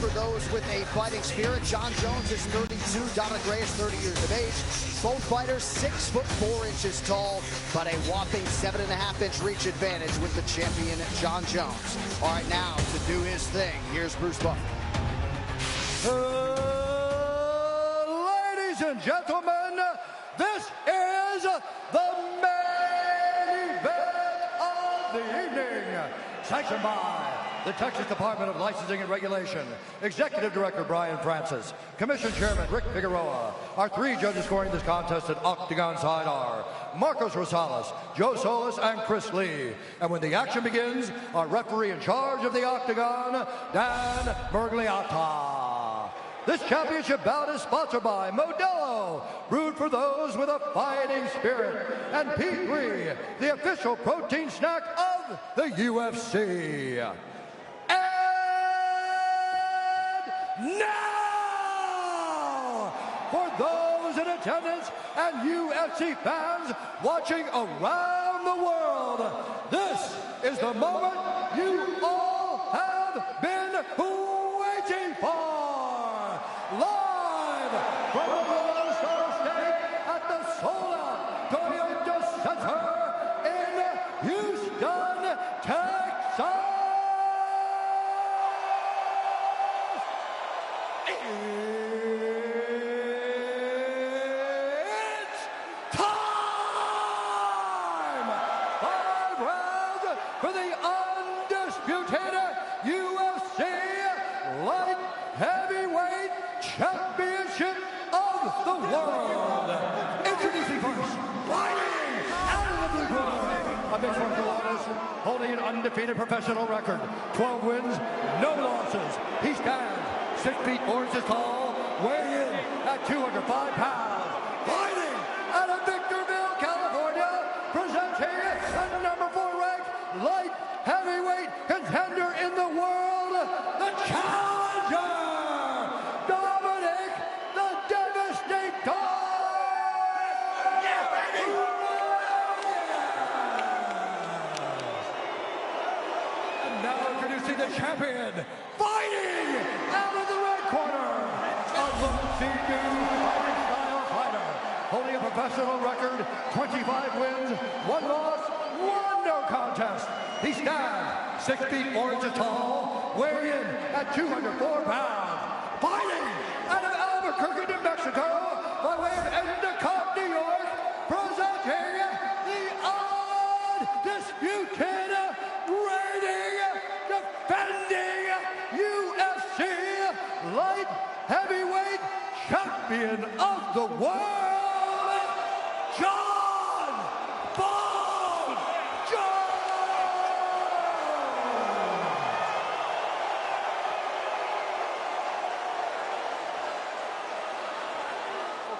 for those with a fighting spirit. Jon Jones is 32, Dominic Reyes 30 years of age. Both fighters 6'4" tall, but a whopping 7.5-inch reach advantage with the champion Jon Jones. All right, now to do his thing, here's Bruce Buffer. Ladies and gentlemen, this is the main event of the evening. Sanctioned by the Texas Department of Licensing and Regulation, Executive Director Brian Francis, Commission Chairman Rick Figueroa. Our three judges scoring this contest at Octagon side are Marcos Rosales, Joe Solis, and Chris Lee. And when the action begins, our referee in charge of the Octagon, Dan Bergliata. This championship bout is sponsored by Modelo, brewed for those with a fighting spirit, and P3, the official protein snack of the UFC. And now, for those in attendance and UFC fans watching around the world, this is the moment you all have been waiting for. Live from the Lone Star State at the sold-out Toyota Center in Houston, Texas. It's time! 5 rounds for the undisputed UFC light heavyweight championship of the world. Introducing first, fighting out of the blue corner, a mixed martial artist holding an undefeated professional record, 12 wins, no losses. He stands 6 feet 4 inches tall, weighing in at 205 pounds. Fighting out of Victorville, California, presenting the number 4 ranked light heavyweight contender in the world, the challenger, Dominic, the Devastator! Yeah, baby! And now introducing the champion, fighting out of the red corner, a look-see-do fighting style fighter, holding a professional record, 25 wins, 1 loss, 1 no contest. He stands 6 feet 4 inches tall, weighing in at 204 pounds. Fighting out of Albuquerque, New Mexico, by way of Endicott, New York, presenting the undisputed, reigning, defending UFC light heavyweight champion of the world, Jon Jones!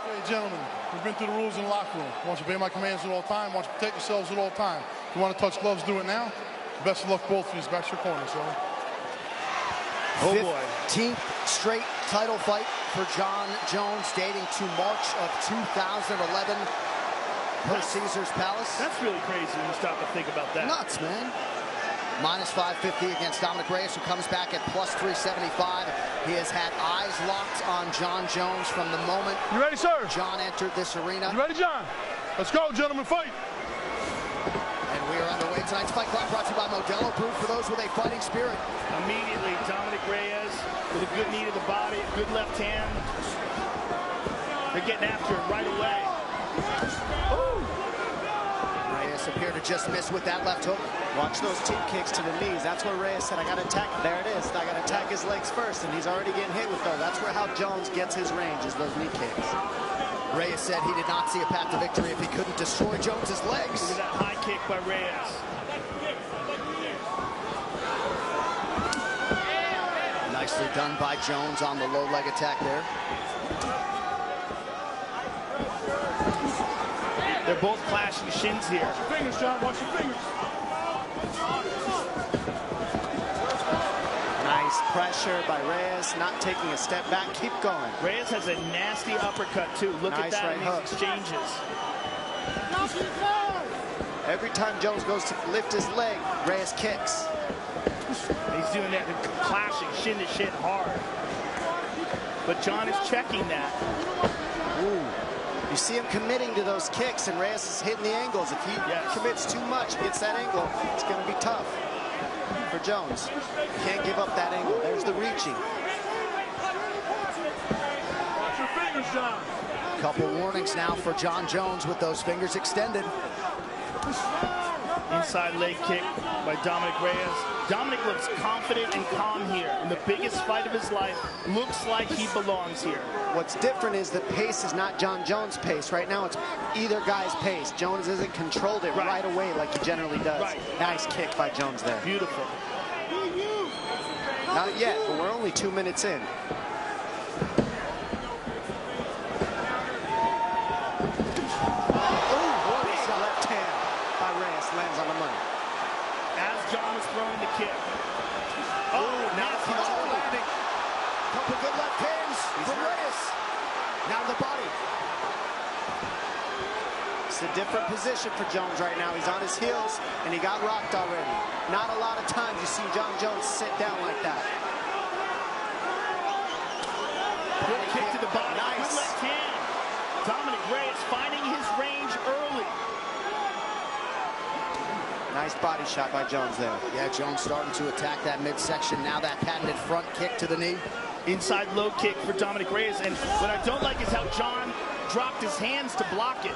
Okay, gentlemen, we've been through the rules in the locker room. I want you to obey my commands at all time. I want you to protect yourselves at all time. If you want to touch gloves, do it now. Best of luck, both of you. Back to your corner, so. Oh boy. 15th straight title fight for Jon Jones, dating to March of 2011 per Caesar's Palace. That's really crazy when you stop and think about that. Nuts, man. Minus 550 against Dominic Reyes, who comes back at plus 375. He has had eyes locked on Jon Jones from the moment You ready, sir? Jon entered this arena. You ready, Jon? Let's go, gentlemen, fight. And we are underway. Tonight's Fight Club brought to you by Modelo, brewed for those with a fighting spirit. Immediately, Dominic Reyes with a good knee to the body, a good left hand. They're getting after him right away. Ooh. Reyes appeared to just miss with that left hook. Watch those team kicks to the knees. That's where Reyes said, I got to attack. There it is. I got to attack his legs first, and he's already getting hit with those. That's where how Jones gets his range, is those knee kicks. Reyes said he did not see a path to victory if he couldn't destroy Jones's legs. Look at that high kick by Reyes. Nicely done by Jones on the low leg attack there. They're both clashing shins here. Watch your fingers, Jon. Watch your fingers. Nice pressure by Reyes, not taking a step back. Keep going. Reyes has a nasty uppercut, too. Look Nice at that right in hook. these exchanges. Every time Jones goes to lift his leg, Reyes kicks. He's doing that, clashing shin to shin hard. But John is checking that. Ooh. You see him committing to those kicks, and Reyes is hitting the angles. If he commits too much, gets that angle, it's going to be tough for Jones. Can't give up that angle. There's the reaching. Watch your fingers, John. Couple warnings now for Jon Jones with those fingers extended. Inside leg kick by Dominic Reyes. Dominic looks confident and calm here. In the biggest fight of his life, looks like he belongs here. What's different is the pace is not Jon Jones' pace. Right now, it's either guy's pace. Jones hasn't controlled it right away like he generally does. Nice kick by Jones there. Beautiful. Not yet, but we're only 2 minutes in. Lands on the money. As John was throwing the kick. Oh, now he's landing. Couple good left hands from Reyes. Now to the body. It's a different position for Jones right now. He's on his heels, and he got rocked already. Not a lot of times you see Jon Jones sit down like that. Good kick to the body. Nice. Good left hand. Dominic Reyes finding his range early. Nice body shot by Jones there. Yeah, Jones starting to attack that midsection. Now that patented front kick to the knee. Inside low kick for Dominic Reyes. And what I don't like is how John dropped his hands to block it.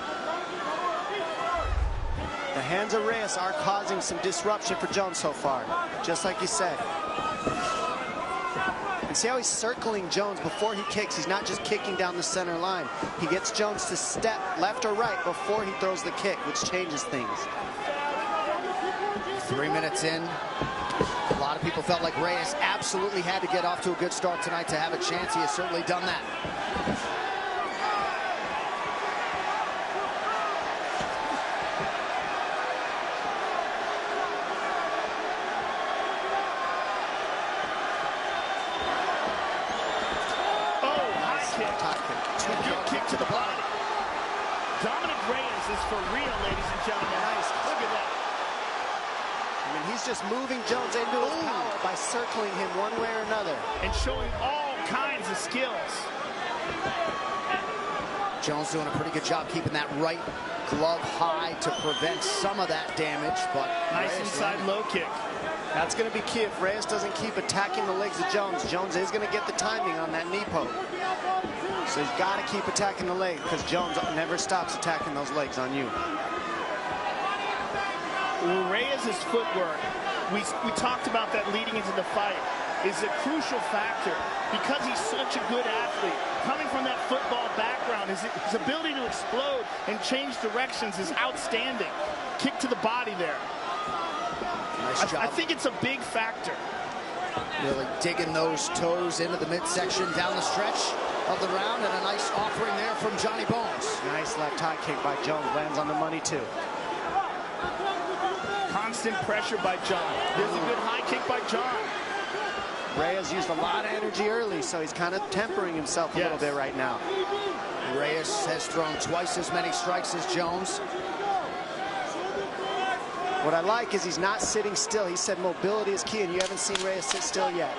The hands of Reyes are causing some disruption for Jones so far, just like you said. And see how he's circling Jones before he kicks. He's not just kicking down the center line. He gets Jones to step left or right before he throws the kick, which changes things. 3 minutes in. A lot of people felt like Reyes absolutely had to get off to a good start tonight to have a chance. He has certainly done that. Oh, high kick. Good kick to the body. Dominic Reyes is for real, ladies and gentlemen. Nice. Look at that. I mean, he's just moving Jones into his power by circling him one way or another. And showing all kinds of skills. Jones doing a pretty good job keeping that right glove high to prevent some of that damage, but nice Reyes inside low kick. That's going to be key. If Reyes doesn't keep attacking the legs of Jones, Jones is going to get the timing on that knee poke. So he's got to keep attacking the leg because Jones never stops attacking those legs on you. Reyes' footwork, we talked about that leading into the fight, is a crucial factor because he's such a good athlete. Coming from that football background, his ability to explode and change directions is outstanding. Kick to the body there. Nice job. I think it's a big factor. Really digging those toes into the midsection down the stretch of the round, and a nice offering there from Johnny Bones. Nice left high kick by Jones. Lands on the money, too. Constant pressure by John. There's a good high kick by John. Reyes used a lot of energy early, so he's kind of tempering himself a little bit right now. Reyes has thrown twice as many strikes as Jones. What I like is he's not sitting still. He said mobility is key, and you haven't seen Reyes sit still yet.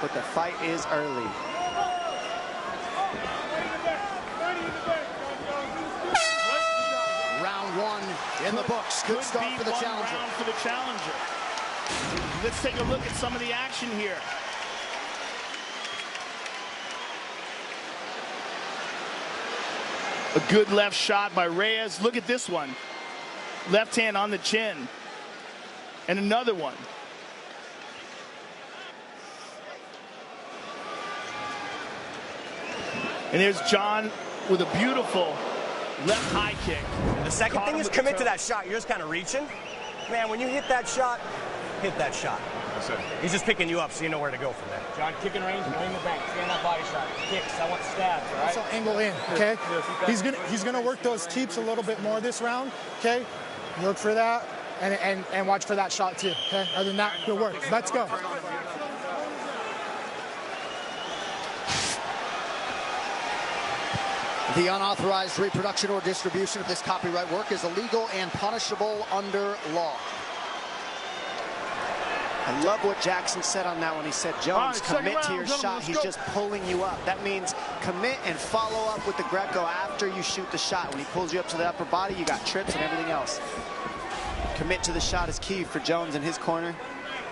But the fight is early. Round one in the books. Good start for the challenger. Round for the challenger. Let's take a look at some of the action here. A good left shot by Reyes. Look at this one. Left hand on the chin. And another one. And there's John with a beautiful left high kick. The second thing is commit to that shot. You're just kind of reaching. Man, when you hit that shot, hit that shot. That's it. He's just picking you up so you know where to go from there. John, kicking range, bring the bank. Stand that body shot. Kicks, I want stabs, all right? Also angle in, okay? He's gonna work those teeps a little bit more this round, okay? Look for that and watch for that shot too, okay? Other than that, good work. Let's go. The unauthorized reproduction or distribution of this copyright work is illegal and punishable under law. I love what Jackson said on that one. He said, Jones, commit to your shot. He's just pulling you up. That means commit and follow up with the Greco after you shoot the shot. When he pulls you up to the upper body, you got trips and everything else. Commit to the shot is key for Jones in his corner.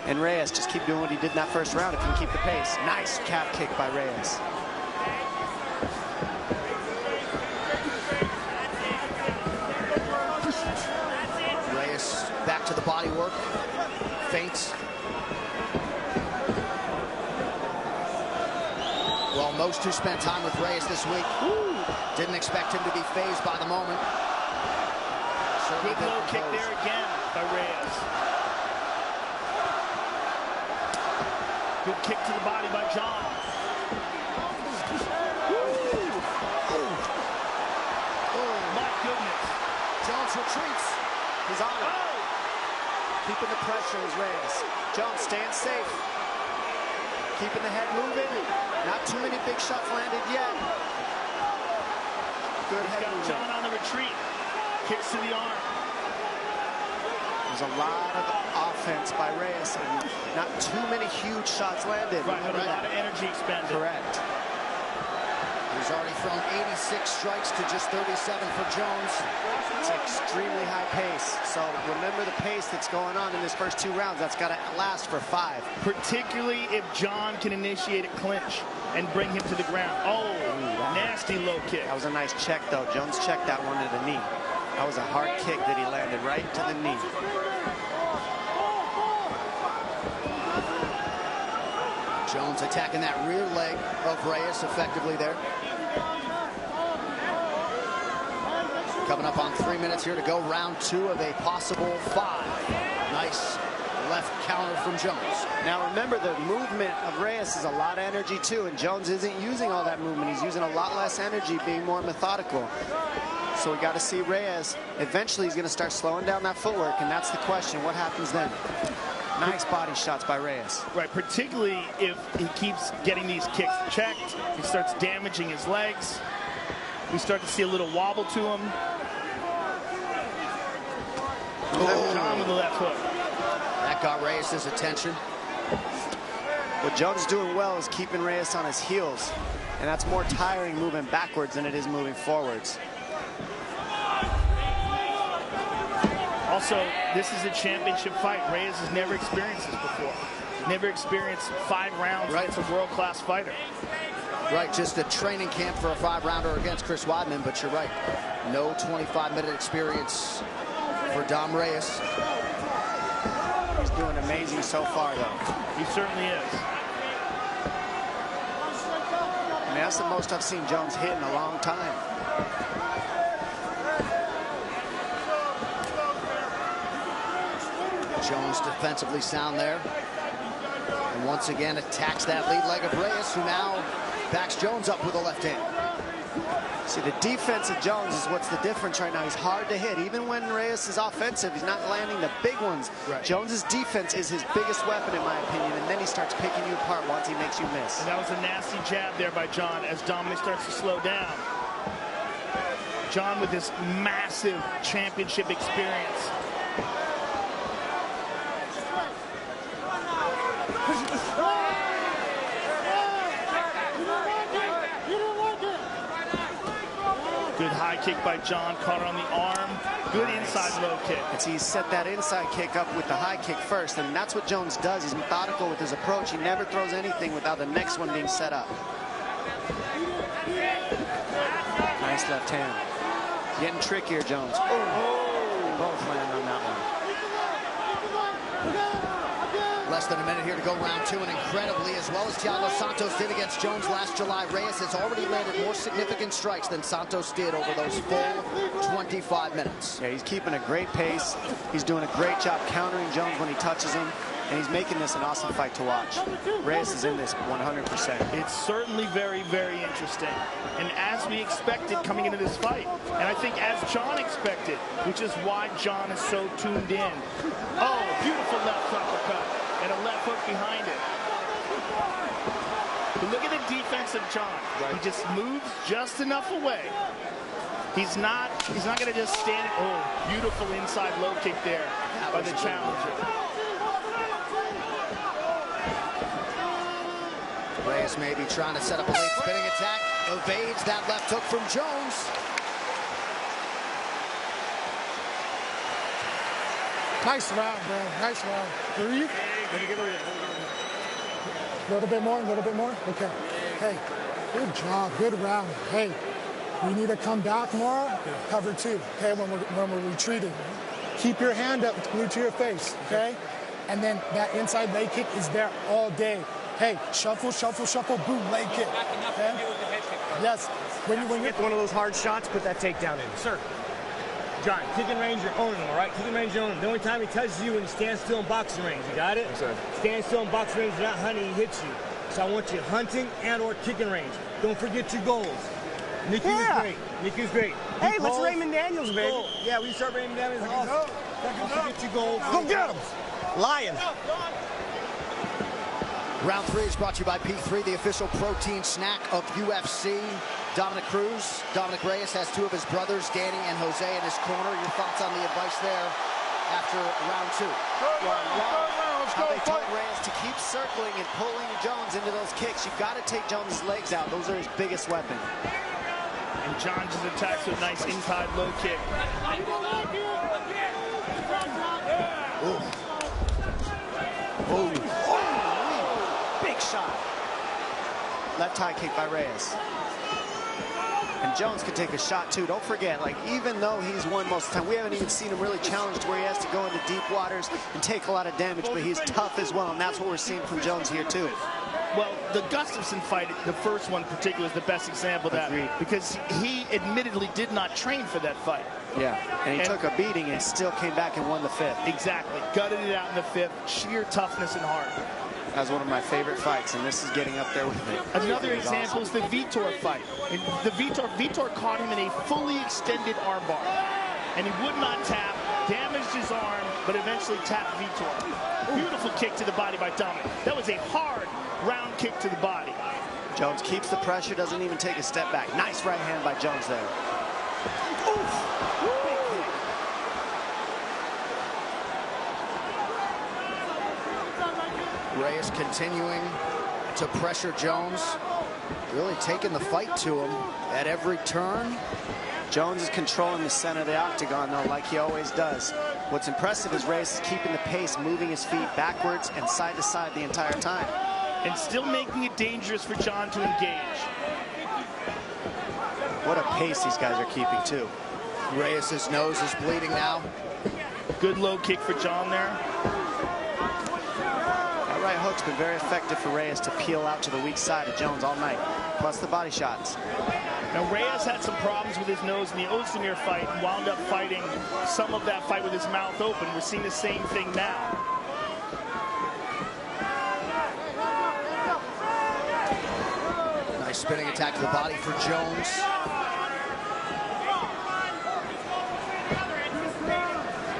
And Reyes, just keep doing what he did in that first round if you can keep the pace. Nice calf kick by Reyes. Reyes back to the body work. Feints. Well, most who spent time with Reyes this week didn't expect him to be fazed by the moment. Good low kick there again by Reyes. Good kick to the body by John. Oh, my goodness. Jones retreats. He's on it. Keeping the pressure is Reyes. Jones staying safe. Keeping the head moving. Not too many big shots landed yet. Good head movement. John on the retreat. Kicks to the arm. There's a lot of offense by Reyes and not too many huge shots landed. Right, but a lot of energy expended. Correct. He's already thrown 86 strikes to just 37 for Jones. It's extremely high pace. So remember the pace that's going on in this first 2 rounds. That's got to last for 5. Particularly if John can initiate a clinch and bring him to the ground. Oh, nasty low kick. That was a nice check, though. Jones checked that one to the knee. That was a hard kick that he landed right to the knee. Jones attacking that rear leg of Reyes effectively there. Coming up on 3 minutes here to go. Round 2 of a possible 5. Nice left counter from Jones. Now remember, the movement of Reyes is a lot of energy too, and Jones isn't using all that movement. He's using a lot less energy, being more methodical. So we got to see Reyes. Eventually he's going to start slowing down that footwork, and that's the question. What happens then? Nice body shots by Reyes. Right, particularly if he keeps getting these kicks checked. He starts damaging his legs. We start to see a little wobble to him. John with the left hook. That got Reyes' attention. What Jones is doing well is keeping Reyes on his heels, and that's more tiring moving backwards than it is moving forwards. Also, this is a championship fight. Reyes has never experienced this before. Never experienced 5 rounds against a world-class fighter. Right, just a training camp for a 5-rounder against Chris Weidman, but you're right. No 25-minute experience for Dom Reyes. He's doing amazing so far, though. He certainly is. I mean, that's the most I've seen Jones hit in a long time. Jones defensively sound there. And once again attacks that lead leg of Reyes, who now backs Jones up with a left hand. See, the defense of Jones is what's the difference right now. He's hard to hit. Even when Reyes is offensive, he's not landing the big ones. Right. Jones's defense is his biggest weapon, in my opinion, and then he starts picking you apart once he makes you miss. And that was a nasty jab there by John as Dominic starts to slow down. John with this massive championship experience. Good high kick by John, caught her on the arm. Good inside low kick. And so he set that inside kick up with the high kick first, and that's what Jones does. He's methodical with his approach. He never throws anything without the next one being set up. Nice left hand. Getting trickier, Jones. Oh, both land on that one. Less than a minute here to go, round 2, and incredibly, as well as Thiago Santos did against Jones last July, Reyes has already landed more significant strikes than Santos did over those full 25 minutes. Yeah, he's keeping a great pace. He's doing a great job countering Jones when he touches him, and he's making this an awesome fight to watch. Reyes is in this 100%. It's certainly very, very interesting. And as we expected coming into this fight, and I think as John expected, which is why John is so tuned in. Oh, beautiful left uppercut. And a left hook behind it. But look at the defense of John. Right. He just moves just enough away. He's not going to just stand. Oh, beautiful inside low kick there by the challenger. Reyes maybe trying to set up a late spinning attack. Evades that left hook from Jones. Nice round, bro. Nice round. Breathe. A little bit more, a little bit more. Okay. Hey, good job. Good round. Hey, we need to come back more. Cover 2. Okay, when we're retreating. Keep your hand up glued to your face. Okay? And then that inside leg kick is there all day. Hey, shuffle, shuffle, shuffle, boom, leg kick. Okay? Yes. When you get one of those hard shots, put that takedown in. Sir. John, kicking range, you're owning him, all right? Kicking range, you're owning him. The only time he touches you when you stand still in boxing range. You got it? Yes, sir. Stand still in boxing range, you're not hunting, he hits you. So I want you hunting and or kicking range. Don't forget your goals. Nikki was great. Nikki was great. Hey, let's Raymond Daniels, baby. Goal. Yeah, we start Raymond Daniels. Awesome. Don't forget your goals. Go get him. Lion. Round 3 is brought to you by P3, the official protein snack of UFC. Dominic Reyes has 2 of his brothers, Danny and Jose, in his corner. Your thoughts on the advice there after round 2? How they told Reyes to keep circling and pulling Jones into those kicks. You've got to take Jones' legs out. Those are his biggest weapon. And John just attacks with a nice inside low kick. Big shot. Left high kick by Reyes. And Jones could take a shot too. Don't forget, like, even though he's won most of the time, we haven't even seen him really challenged where he has to go into deep waters and take a lot of damage, but he's tough as well, and that's what we're seeing from Jones here too. Well, the Gustafsson fight, the first one in particular, is the best example of that. Agreed. Because he admittedly did not train for that fight. Yeah, and he took a beating and still came back and won the 5th. Exactly. Gutted it out in the 5th. Sheer toughness and heart. That was one of my favorite fights, and this is getting up there with it. Another example is the Vitor fight. And the Vitor caught him in a fully extended armbar. And he would not tap, damaged his arm, but eventually tapped Vitor. Beautiful kick to the body by Dominic. That was a hard round kick to the body. Jones keeps the pressure, doesn't even take a step back. Nice right hand by Jones there. Oof. Reyes continuing to pressure Jones, really taking the fight to him at every turn. Jones is controlling the center of the octagon, though, like he always does. What's impressive is Reyes is keeping the pace, moving his feet backwards and side to side the entire time. And still making it dangerous for John to engage. What a pace these guys are keeping, too. Reyes' nose is bleeding now. Good low kick for John there. That right hook's been very effective for Reyes to peel out to the weak side of Jones all night, plus the body shots. Now, Reyes had some problems with his nose in the Ozdemir fight and wound up fighting some of that fight with his mouth open. We're seeing the same thing now. Nice spinning attack to the body for Jones.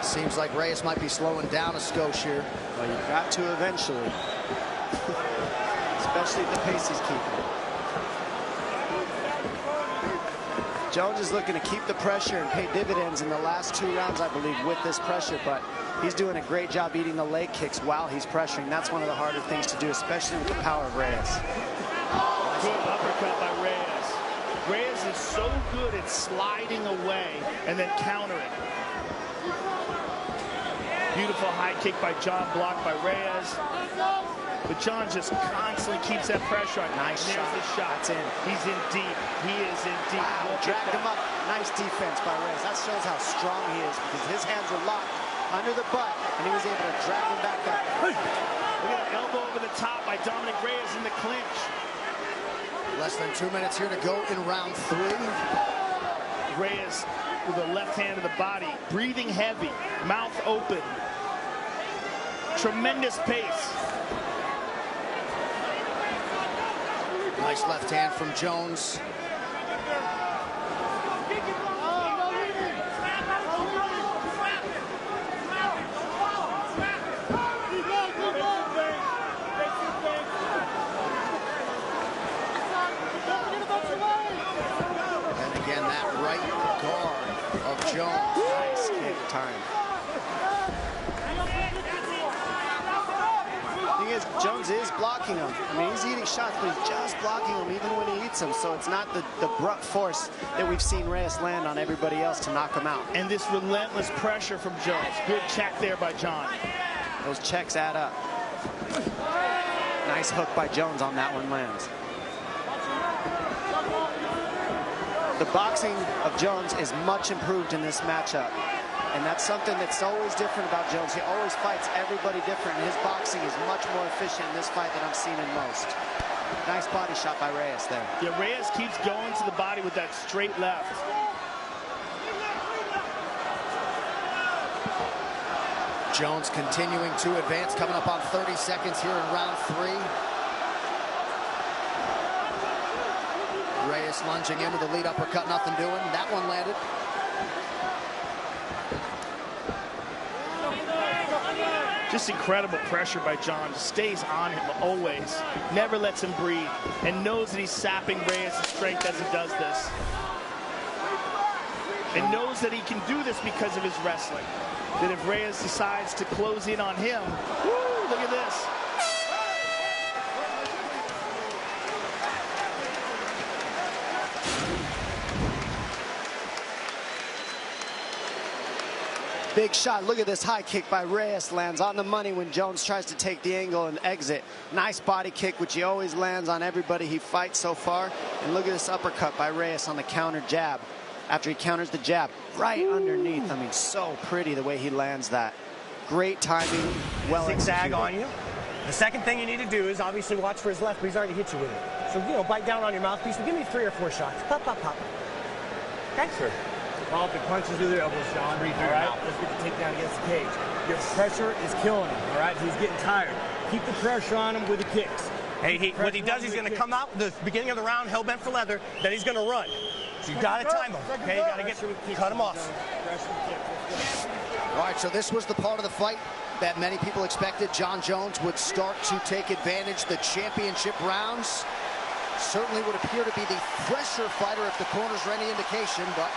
Seems like Reyes might be slowing down a skosh here. Well, you've got to eventually. Especially at the pace he's keeping. Jones is looking to keep the pressure and pay dividends in the last 2 rounds, I believe, with this pressure, but he's doing a great job eating the leg kicks while he's pressuring. That's one of the harder things to do, especially with the power of Reyes. Good uppercut by Reyes. Reyes is so good at sliding away and then countering. Beautiful high kick by John, blocked by Reyes. But John just constantly keeps that pressure on. Nice shot. There's the shot. That's in. He's in deep. He is in deep. Wow, dragged him up. Nice defense by Reyes. That shows how strong he is because his hands were locked under the butt and he was able to drag him back up. Look at an elbow over the top by Dominic Reyes in the clinch. Less than 2 minutes here to go in round 3. Reyes with the left hand of the body, breathing heavy, mouth open. Tremendous pace. Nice left hand from Jones. And again, that right guard of Jones. Nice kick time. You is, Jones is blocking him. I mean, he's eating shots, but he's just blocking him even when he eats them. So it's not the abrupt force that we've seen Reyes land on everybody else to knock him out. And this relentless pressure from Jones. Good check there by John. Those checks add up. Nice hook by Jones on that one lands. The boxing of Jones is much improved in this matchup. And that's something that's always different about Jones. He always fights everybody different. And his boxing is much more efficient in this fight than I've seen in most. Nice body shot by Reyes there. Yeah, Reyes keeps going to the body with that straight left. Jones continuing to advance, coming up on 30 seconds here in round 3. Reyes lunging in with a lead uppercut, nothing doing. That one landed. Just incredible pressure by John. Just stays on him always. Never lets him breathe. And knows that he's sapping Reyes' strength as he does this. And knows that he can do this because of his wrestling. That if Reyes decides to close in on him, woo, look at this. Big shot. Look at this high kick by Reyes. Lands on the money when Jones tries to take the angle and exit. Nice body kick, which he always lands on everybody he fights so far. And look at this uppercut by Reyes on the counter jab. After he counters the jab, right underneath. I mean, so pretty the way he lands that. Great timing, well zigzag executed. on you. The second thing you need to do is obviously watch for his left, but he's already hit you with it. So, you know, bite down on your mouthpiece. But give me 3 or 4 shots. Pop, pop, pop. Okay? Sure. Follow up the punches with your elbows, John. All right, let's get the takedown against the cage. Your pressure is killing him, all right? He's getting tired. Keep the pressure on him with the kicks. Hey, what he does, he's going to come out the beginning of the round, hell-bent for leather, then he's going to run. So you got to time him, okay? You got to cut him off. All right, so this was the part of the fight that many people expected. John Jones would start to take advantage. The championship rounds certainly would appear to be the fresher fighter if the corners are any indication, but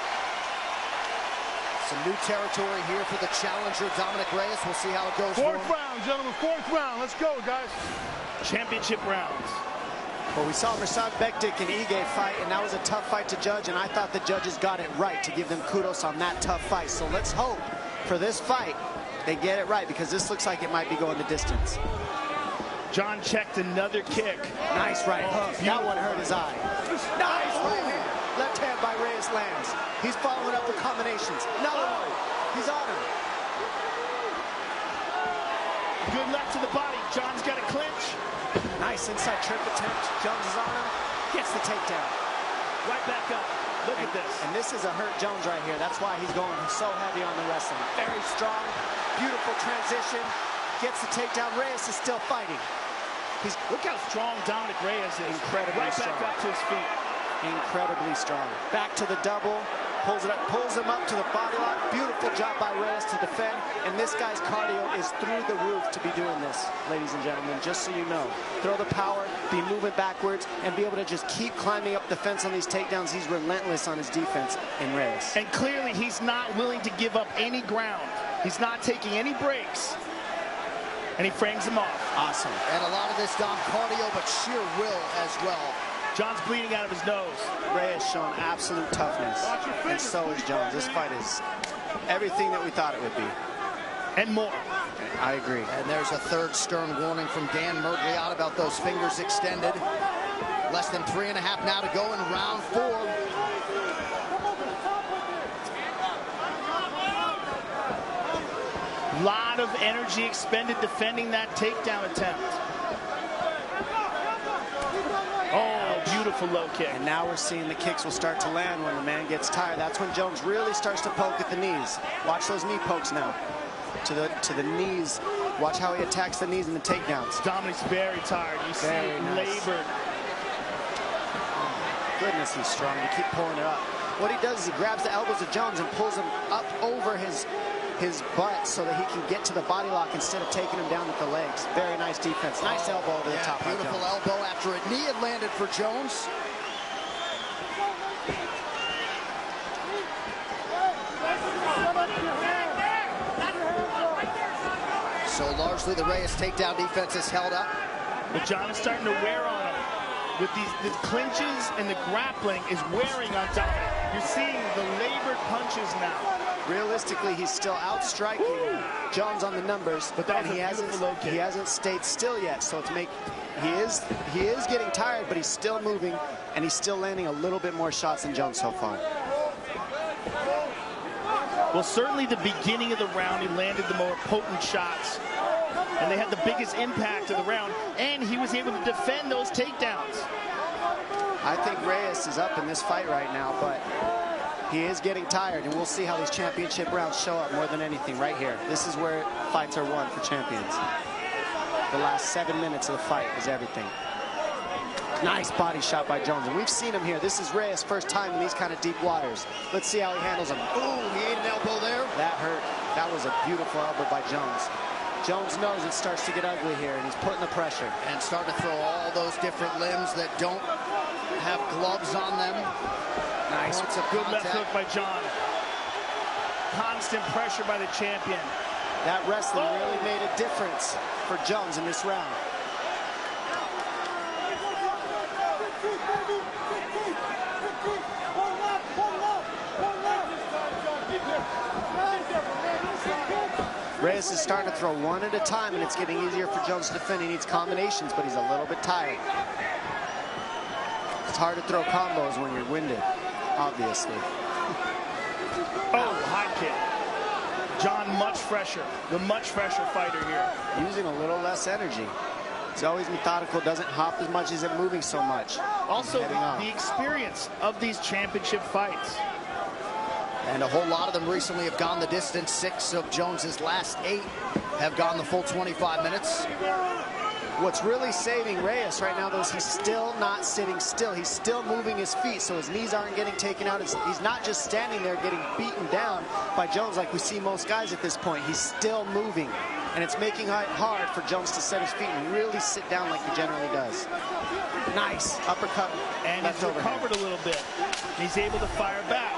some new territory here for the challenger, Dominic Reyes. We'll see how it goes. Fourth round, gentlemen, 4th round. Let's go, guys. Championship rounds. Well, we saw Mirsad Bektik and Ige fight, and that was a tough fight to judge, and I thought the judges got it right to give them kudos on that tough fight. So let's hope for this fight they get it right, because this looks like it might be going the distance. John checked another kick. Nice right hook. That one hurt his eye. Nice right hand. Left hand by Reyes lands. He's following up with combinations. Another one. He's on him. Good left to the body. John's got a clinch. Nice inside trip attempt. Jones is on him. Gets the takedown. Right back up. Look at this. And this is a hurt Jones right here. That's why he's going so heavy on the wrestling. Very strong. Beautiful transition. Gets the takedown. Reyes is still fighting. Look how strong Dominic Reyes is. Incredibly strong. Right back up to his feet. Incredibly strong. Back to the double. Pulls it up, pulls him up to the body lock. Beautiful job by Reyes to defend. And this guy's cardio is through the roof to be doing this, ladies and gentlemen, just so you know. Throw the power, be moving backwards, and be able to just keep climbing up the fence on these takedowns. He's relentless on his defense in Reyes. And clearly he's not willing to give up any ground. He's not taking any breaks. And he frames him off. Awesome. And a lot of this, Dom, cardio, but sheer will as well. John's bleeding out of his nose. Reyes showing absolute toughness, and so is Jones. This fight is everything that we thought it would be. And more. I agree. And there's a third stern warning from Dan Mergliot about those fingers extended. Less than 3.5 now to go in round 4. Lot of energy expended defending that takedown attempt. Oh, beautiful low kick. And now we're seeing the kicks will start to land when the man gets tired. That's when Jones really starts to poke at the knees. Watch those knee pokes now. To the knees. Watch how he attacks the knees and the takedowns. Dominic's very tired. You see it labored. Goodness, he's strong. You keep pulling it up. What he does is he grabs the elbows of Jones and pulls him up over his butt so that he can get to the body lock instead of taking him down with the legs. Very nice defense. Nice elbow over the top. Beautiful elbow after a knee had landed for Jones. So largely the Reyes takedown defense is held up. But John is starting to wear on him. With the clinches and the grappling is wearing on Dominic. You're seeing the labored punches now. Realistically, he's still outstriking Jones on the numbers, but that and he hasn't stayed still yet. So he is getting tired, but he's still moving, and he's still landing a little bit more shots than Jones so far. Well, certainly the beginning of the round, he landed the more potent shots, and they had the biggest impact of the round, and he was able to defend those takedowns. I think Reyes is up in this fight right now, but he is getting tired, and we'll see how these championship rounds show up more than anything right here. This is where fights are won for champions. The last 7 minutes of the fight is everything. Nice body shot by Jones, and we've seen him here. This is Reyes' first time in these kind of deep waters. Let's see how he handles him. Ooh, he ate an elbow there. That hurt. That was a beautiful elbow by Jones. Jones knows it starts to get ugly here, and he's putting the pressure. And starting to throw all those different limbs that don't have gloves on them. Nice. It's a good left hook by John. Constant pressure by the champion. That wrestling really made a difference for Jones in this round. Reyes is starting to throw one at a time, and it's getting easier for Jones to defend. He needs combinations, but he's a little bit tired. It's hard to throw combos when you're winded, obviously. Oh, high kick. John much fresher, the much fresher fighter here. Using a little less energy. He's always methodical, doesn't hop as much as it moving so much. Also, the experience of these championship fights. And a whole lot of them recently have gone the distance. 6 of Jones's last 8 have gone the full 25 minutes. What's really saving Reyes right now, though, is he's still not sitting still. He's still moving his feet, so his knees aren't getting taken out. He's not just standing there getting beaten down by Jones like we see most guys at this point. He's still moving, and it's making it hard for Jones to set his feet and really sit down like he generally does. Nice uppercut. And he's recovered a little bit. He's able to fire back.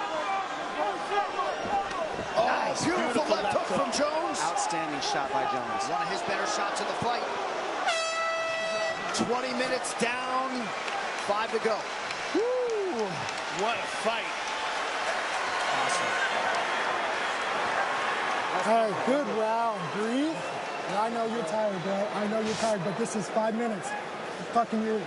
Oh, nice. Beautiful left hook from Jones. Outstanding shot by Jones. One of his better shots of the fight. 20 minutes down, 5 to go. Woo, what a fight. Hey, good round. Breathe. And I know you're tired, bro. I know you're tired, but this is 5 minutes.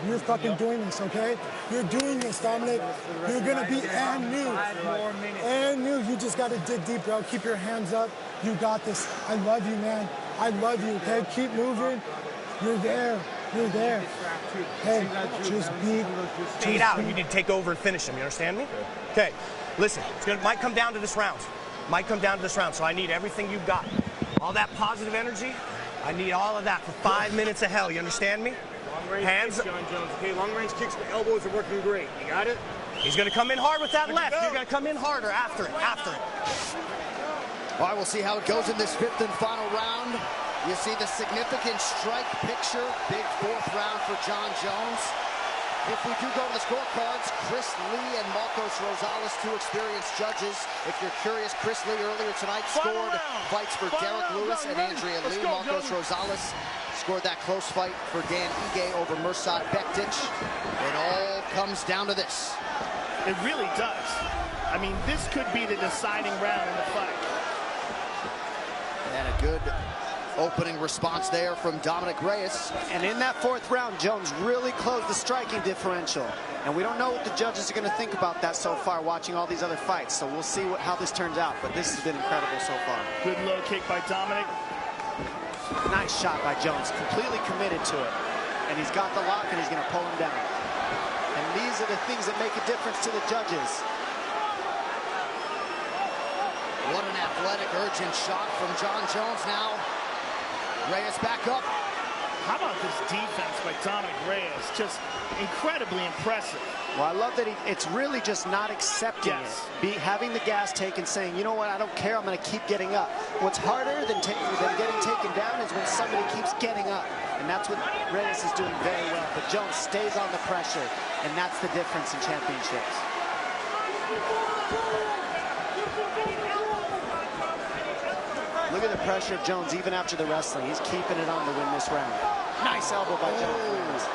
You're fucking doing this, okay? You're doing this, Dominic. You're gonna be and new. 5 more minutes. And new. You just gotta dig deep, bro. Keep your hands up. You got this. I love you, man. I love you, okay? Keep moving. You're there. You're there. Hey, just be. Stay out. You need to take over and finish him. You understand me? Okay. Listen, might come down to this round. Might come down to this round. So I need everything you've got. All that positive energy. I need all of that for 5 minutes of hell. You understand me? Long-range hands, kicks, John Jones. Okay, long-range kicks. The elbows are working great. You got it? He's going to come in hard with that left. You're going to come in harder after it. All right, we'll see how it goes in this 5th and final round. You see the significant strike picture. Big 4th round for John Jones. If we do go to the scorecards, Chris Lee and Marcos Rosales, 2 experienced judges. If you're curious, Chris Lee earlier tonight scored fights for Derek Lewis and Andrea Lee. Marcos Rosales scored that close fight for Dan Ige over Mirsad Bektic. It all comes down to this. It really does. I mean, this could be the deciding round in the fight. And a good opening response there from Dominic Reyes. And in that 4th round, Jones really closed the striking differential. And we don't know what the judges are going to think about that so far, watching all these other fights. So we'll see how this turns out. But this has been incredible so far. Good low kick by Dominic. Nice shot by Jones, completely committed to it. And he's got the lock, and he's going to pull him down. And these are the things that make a difference to the judges. What an athletic, urgent shot from John Jones now. Reyes back up. How about this defense by Dominic Reyes? Just incredibly impressive. Well, I love that it's really just not accepting it. Having the gas taken, saying, you know what, I don't care, I'm going to keep getting up. What's harder than getting taken down is when somebody keeps getting up. And that's what Reyes is doing very well. But Jones stays on the pressure, and that's the difference in championships. Look at the pressure of Jones even after the wrestling. He's keeping it on to win this round. Nice elbow by Jones.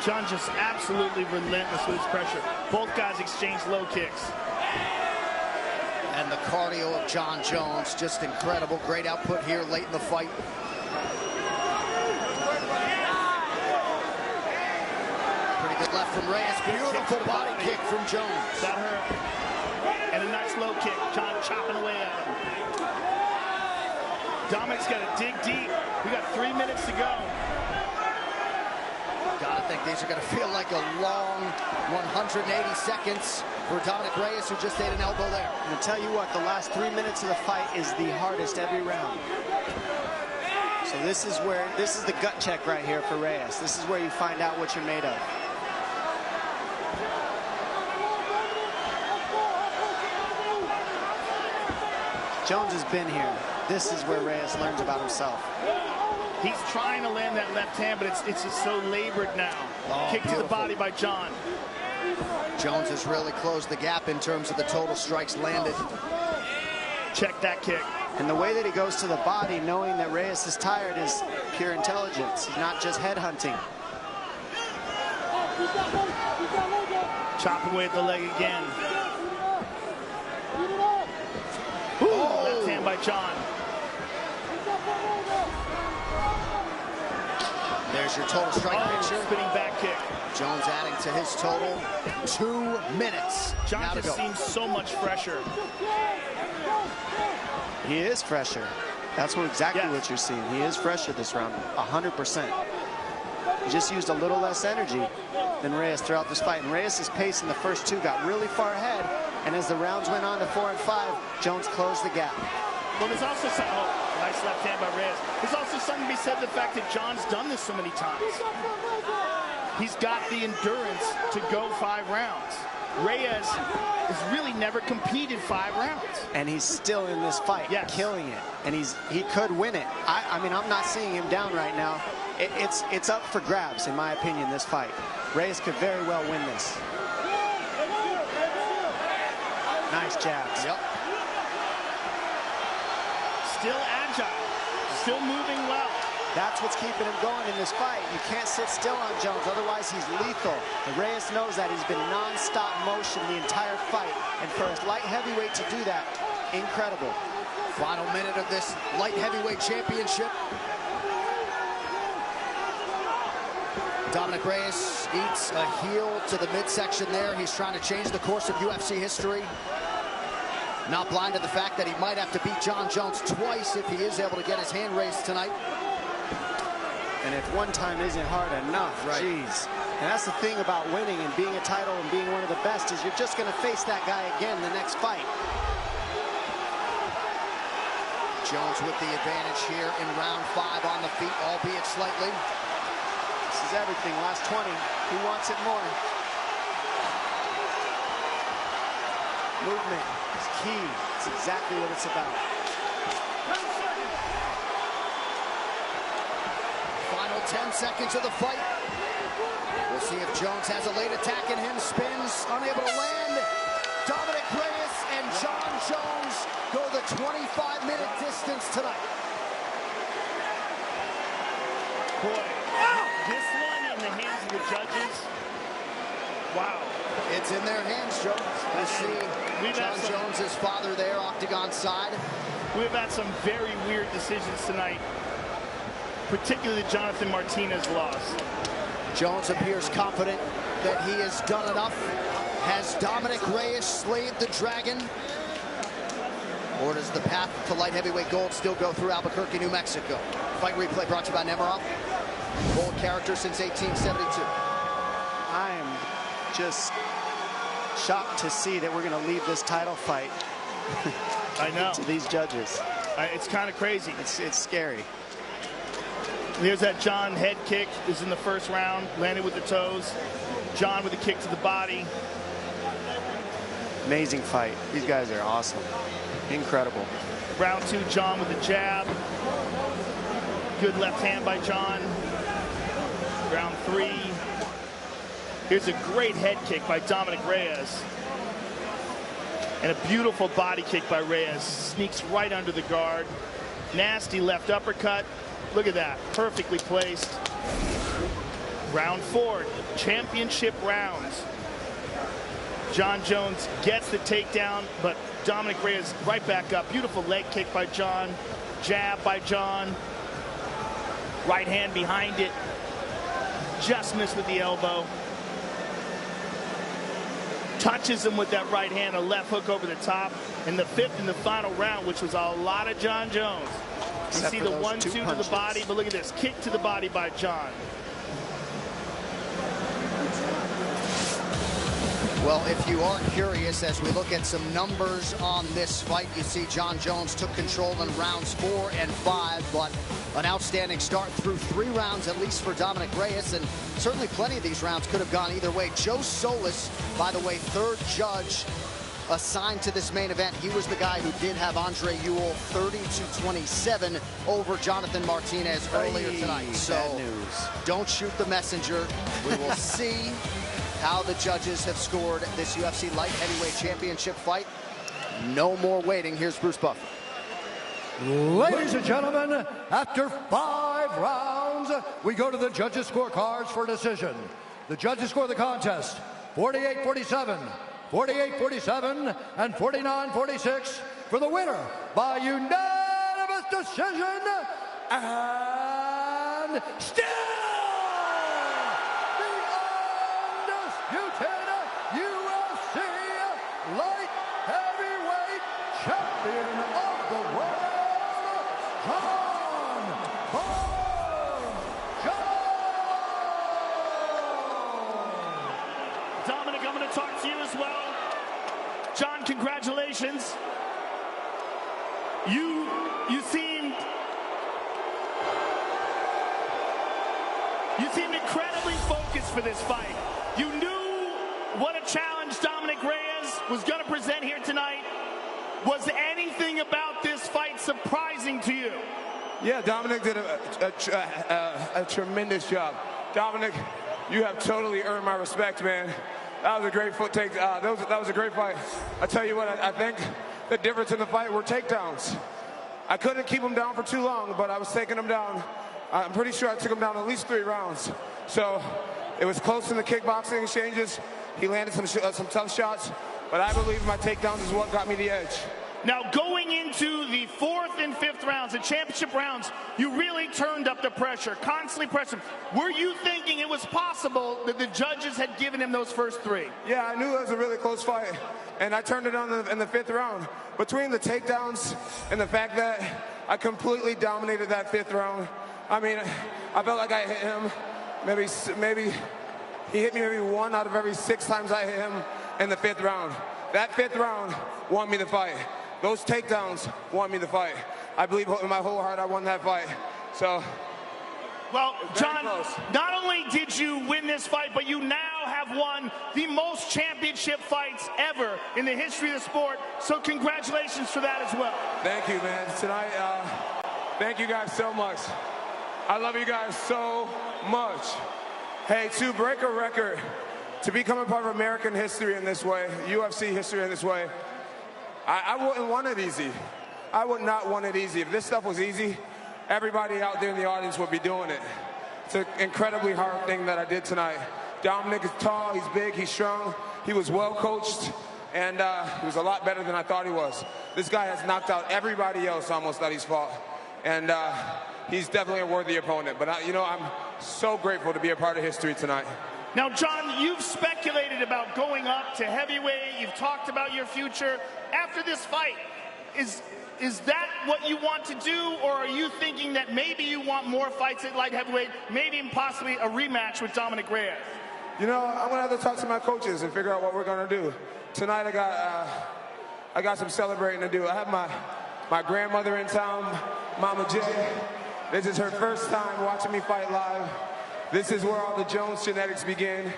John just absolutely relentless with his pressure. Both guys exchange low kicks. And the cardio of John Jones, just incredible. Great output here late in the fight. Pretty good left from Reyes. Beautiful body kick from Jones. That hurt. And a nice low kick. John chopping away at him. Dominic's got to dig deep. We got 3 minutes to go. Gotta think these are gonna feel like a long 180 seconds for Dominic Reyes, who just ate an elbow there. And I'll tell you what, the last 3 minutes of the fight is the hardest every round. So this is the gut check right here for Reyes. This is where you find out what you're made of. Jones has been here. This is where Reyes learns about himself. He's trying to land that left hand, but it's just so labored now. Kick to the body by John. Jones has really closed the gap in terms of the total strikes landed. Check that kick. And the way that he goes to the body, knowing that Reyes is tired, is pure intelligence. He's not just head hunting. Chop away at the leg again. Ooh, left hand by John. There's your total strike picture. Spinning back kick. Jones adding to his total. 2 minutes. John just seems so much fresher. He is fresher. That's exactly what you're seeing. He is fresher this round, 100%. He just used a little less energy than Reyes throughout this fight. And Reyes' pace in the first 2 got really far ahead. And as the rounds went on to 4 and 5, Jones closed the gap. Well, there's also some, nice left hand by Reyes. There's also something to be said to the fact that John's done this so many times. He's got the endurance to go 5 rounds. Reyes has really never competed 5 rounds. And he's still in this fight, killing it. And he could win it. I mean, I'm not seeing him down right now. It's up for grabs, in my opinion, this fight. Reyes could very well win this. Nice jabs. Yep. Still agile, still moving well. That's what's keeping him going in this fight. You can't sit still on Jones, otherwise he's lethal. And Reyes knows that. He's been non-stop motion the entire fight. And for a light heavyweight to do that, incredible. Final minute of this light heavyweight championship. Dominic Reyes eats a heel to the midsection there. He's trying to change the course of UFC history. Not blind to the fact that he might have to beat John Jones twice if he is able to get his hand raised tonight. And if one time isn't hard enough, geez. And that's the thing about winning and being a title and being one of the best, is you're just going to face that guy again the next fight. Jones with the advantage here in round 5 on the feet, albeit slightly. This is everything. Last 20. He wants it more. Movement is key. It's exactly what it's about. Final 10 seconds of the fight. We'll see if Jones has a late attack in him. Spins, unable to land. Dominic Reyes and John Jones go the 25-minute distance tonight. Boy, this one in the hands of the judges. Wow. It's in their hands, Joe. You see John Jones' father there, octagon side. We've had some very weird decisions tonight, particularly Jonathan Martinez loss. Jones appears confident that he has done enough. Has Dominic Reyes slayed the dragon? Or does the path to light heavyweight gold still go through Albuquerque, New Mexico? Fight replay brought to you by Nemiroff. Bold character since 1872. I am just shocked to see that we're going to leave this title fight I know. to these judges. It's kind of crazy. It's scary. Here's that John head kick. This is in the first round. Landed with the toes. John with a kick to the body. Amazing fight. These guys are awesome. Incredible. Round 2, John with a jab. Good left hand by John. Round 3. Here's a great head kick by Dominic Reyes. And a beautiful body kick by Reyes. Sneaks right under the guard. Nasty left uppercut. Look at that, perfectly placed. Round 4, championship rounds. Jon Jones gets the takedown, but Dominic Reyes right back up. Beautiful leg kick by Jon. Jab by Jon. Right hand behind it. Just missed with the elbow. Touches him with that right hand, a left hook over the top. In the 5th and the final round, which was a lot of Jon Jones. You see the 1-2 to the body, but look at this. Kick to the body by Jon. Well, if you are curious, as we look at some numbers on this fight, you see Jon Jones took control in rounds 4 and 5, but an outstanding start through 3 rounds, at least for Dominic Reyes, and certainly plenty of these rounds could have gone either way. Joe Solis, by the way, 3rd judge assigned to this main event. He was the guy who did have Andre Ewell 30-27 over Jonathan Martinez earlier tonight. So don't shoot the messenger. We will see how the judges have scored this UFC light heavyweight championship fight. No more waiting. Here's Bruce Buffer. Ladies and gentlemen, after 5 rounds, we go to the judges' scorecards for decision. The judges score the contest 48-47, 48-47, and 49-46 for the winner by unanimous decision, and still UFC light heavyweight champion of the world, Jon Jones. Dominic, I'm going to talk to you as well. Jon, congratulations. You seemed incredibly focused for this fight. You knew what a challenge Dominic Reyes was going to present here tonight. Was anything about this fight surprising to you? Yeah, Dominic did a tremendous job. Dominic, you have totally earned my respect, man. That was a great foot take. That was a great fight. I tell you what, I think the difference in the fight were takedowns. I couldn't keep him down for too long, but I was taking him down. I'm pretty sure I took him down at least 3 rounds. So it was close in the kickboxing exchanges. He landed some tough shots, but I believe my takedowns is what got me the edge. Now, going into the 4th and 5th rounds, the championship rounds, you really turned up the pressure, constantly pressing. Were you thinking it was possible that the judges had given him those first 3? Yeah, I knew it was a really close fight, and I turned it on in the 5th round. Between the takedowns and the fact that I completely dominated that 5th round, I mean, I felt like I hit him. Maybe he hit me maybe 1 out of every 6 times I hit him in the 5th round. That 5th round won me the fight. Those takedowns won me the fight. I believe in my whole heart I won that fight. So, well, Jon, not only did you win this fight, but you now have won the most championship fights ever in the history of the sport. So congratulations for that as well. Thank you, man. Tonight, thank you guys so much. I love you guys so much. Hey, to break a record, to become a part of American history in this way, UFC history in this way, I wouldn't want it easy. I would not want it easy. If this stuff was easy, everybody out there in the audience would be doing it. It's an incredibly hard thing that I did tonight. Dominic is tall, he's big, he's strong, he was well coached, and he was a lot better than I thought he was. This guy has knocked out everybody else almost that he's fought, and he's definitely a worthy opponent. But I'm so grateful to be a part of history tonight. Now, Jon, you've speculated about going up to heavyweight. You've talked about your future. After this fight, is that what you want to do, or are you thinking that maybe you want more fights at light heavyweight, maybe possibly a rematch with Dominic Reyes? I'm going to have to talk to my coaches and figure out what we're going to do. Tonight I got some celebrating to do. I have my grandmother in town, Mama J. This is her first time watching me fight live. This is where all the Jones genetics begin.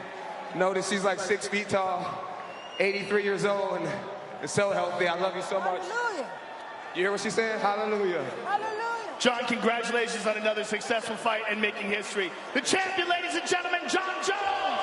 Notice she's like 6 feet tall, 83 years old, and so healthy. I love you so much. Hallelujah. You hear what she's saying? Hallelujah. Hallelujah. Jon, congratulations on another successful fight and making history. The champion, ladies and gentlemen, Jon Jones.